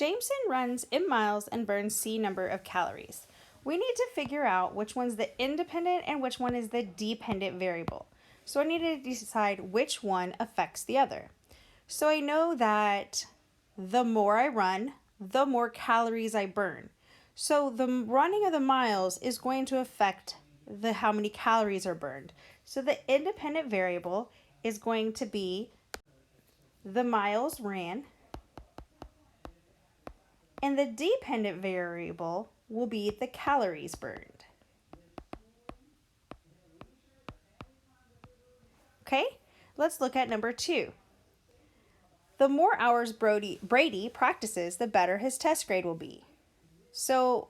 Jameson runs in miles and burns C number of calories. We need to figure out which one's the independent and which one is the dependent variable. So I need to decide which one affects the other. So I know that the more I run, the more calories I burn. So the running of the miles is going to affect the how many calories are burned. So the independent variable is going to be the miles ran, and the dependent variable will be the calories burned. Okay, let's look at number 2. The more hours Brady practices, the better his test grade will be. So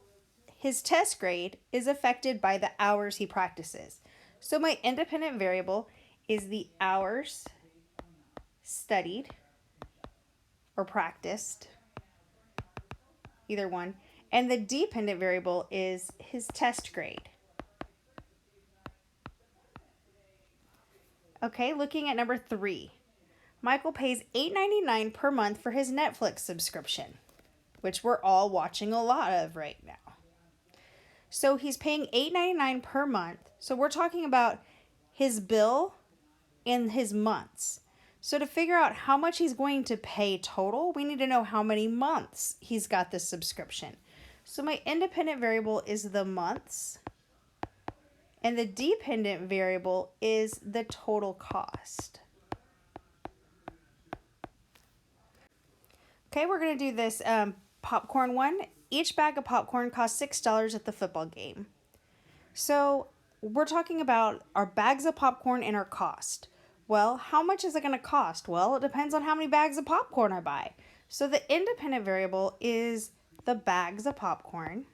his test grade is affected by the hours he practices. So my independent variable is the hours studied or practiced, either one, and the dependent variable is his test grade. Okay, looking at number 3. Michael pays $8.99 per month for his Netflix subscription, which we're all watching a lot of right now. So he's paying $8.99 per month. So we're talking about his bill and his months. So to figure out how much he's going to pay total, we need to know how many months he's got this subscription. So my independent variable is the months, and the dependent variable is the total cost. Okay, we're going to do this popcorn one. Each bag of popcorn costs $6 at the football game. So we're talking about our bags of popcorn and our cost. Well, how much is it going to cost? Well, it depends on how many bags of popcorn I buy. So the independent variable is the bags of popcorn.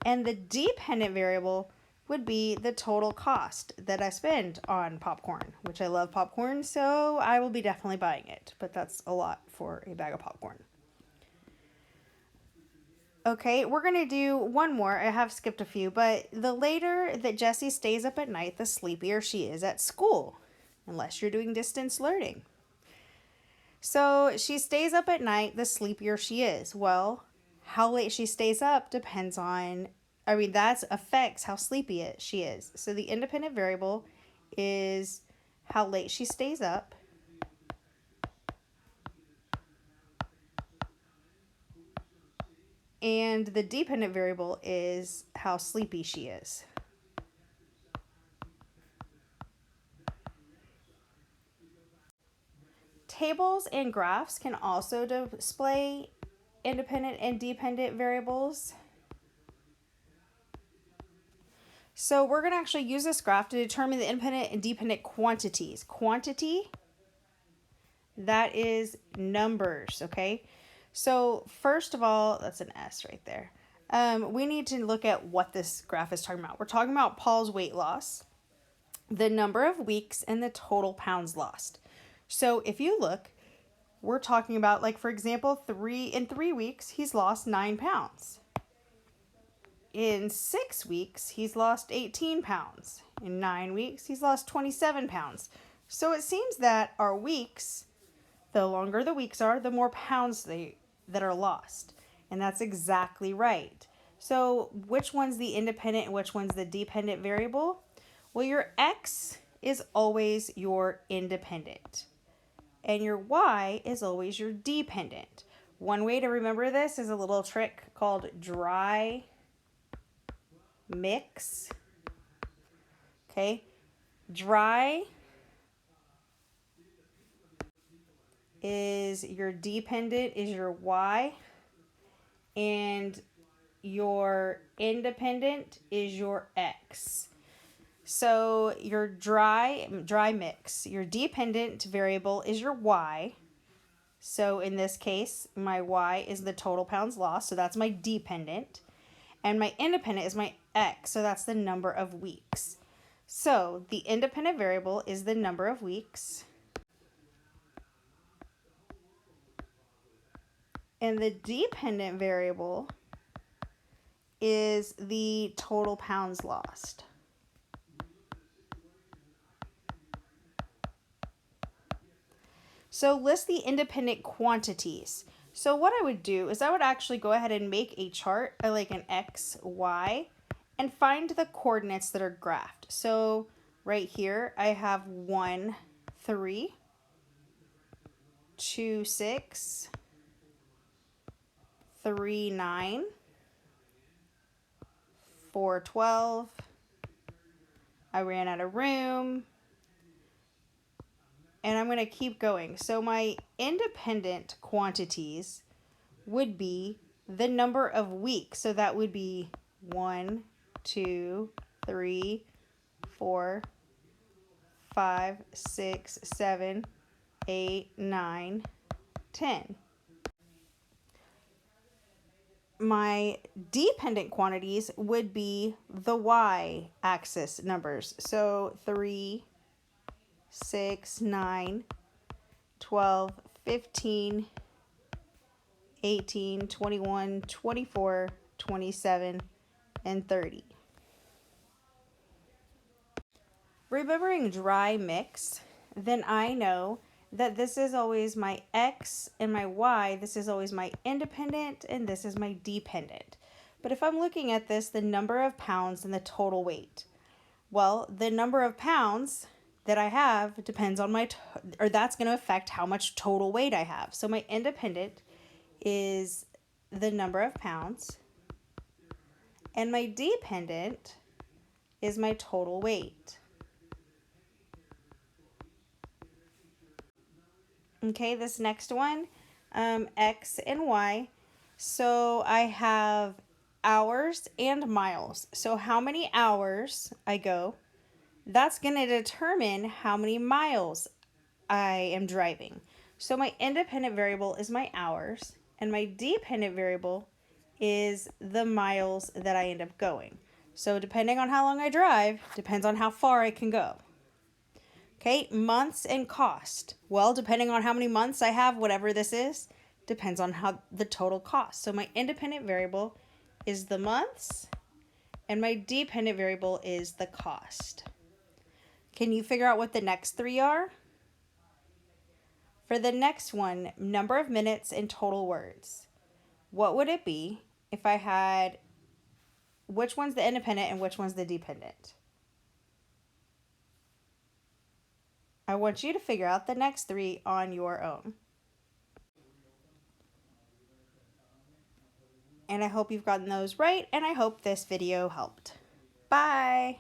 And the dependent variable would be the total cost that I spend on popcorn, which I love popcorn, so I will be definitely buying it. But that's a lot for a bag of popcorn. Okay, we're going to do one more. I have skipped a few, but the later that Jessie stays up at night, the sleepier she is at school, unless you're doing distance learning. So she stays up at night, the sleepier she is. Well, how late she stays up depends on, that affects how sleepy she is. So the independent variable is how late she stays up. And the dependent variable is how sleepy she is. Tables and graphs can also display independent and dependent variables. So we're going to actually use this graph to determine the independent and dependent quantities. Quantity, that is numbers, okay? So first of all, that's an S right there. We need to look at what this graph is talking about. We're talking about Paul's weight loss, the number of weeks, and the total pounds lost. So if you look, we're talking about, like, for example, in 3 weeks, he's lost 9 pounds. In 6 weeks, he's lost 18 pounds. In 9 weeks, he's lost 27 pounds. So it seems that our weeks, the longer the weeks are, the more pounds that are lost. And that's exactly right. So which one's the independent and which one's the dependent variable? Well, your X is always your independent, and your Y is always your dependent. One way to remember this is a little trick called dry mix. Okay, dry is your dependent is your Y, and your independent is your X. So your dry mix, your dependent variable is your Y. So in this case, my Y is the total pounds lost, so that's my dependent. And my independent is my X, so that's the number of weeks. So the independent variable is the number of weeks. And the dependent variable is the total pounds lost. So list the independent quantities. So what I would do is I would actually go ahead and make a chart, like an X, Y, and find the coordinates that are graphed. So right here, I have 1, 3, 2, 6, 3, 9, 4, 12. I ran out of room. And I'm going to keep going. So my independent quantities would be the number of weeks. So that would be 1, 2, 3, 4, 5, 6, 7, 8, 9, 10. My dependent quantities would be the y-axis numbers. So 3, 6, 9, 12, 15, 18, 21, 24, 27, and 30. Remembering dry mix, then I know that this is always my X and my Y. This is always my independent and this is my dependent. But if I'm looking at this, the number of pounds and the total weight. Well, the number of pounds that I have depends on or that's going to affect how much total weight I have. So my independent is the number of pounds, and my dependent is my total weight. Okay, this next one, X and Y. So I have hours and miles. So how many hours I go, that's going to determine how many miles I am driving. So my independent variable is my hours, and my dependent variable is the miles that I end up going. So depending on how long I drive, depends on how far I can go. Okay, months and cost. Well, depending on how many months I have, whatever this is, depends on how the total cost. So my independent variable is the months, and my dependent variable is the cost. Can you figure out what the next three are? For the next one, number of minutes and total words. What would it be if I had which one's the independent and which one's the dependent? I want you to figure out the next three on your own. And I hope you've gotten those right, and I hope this video helped. Bye!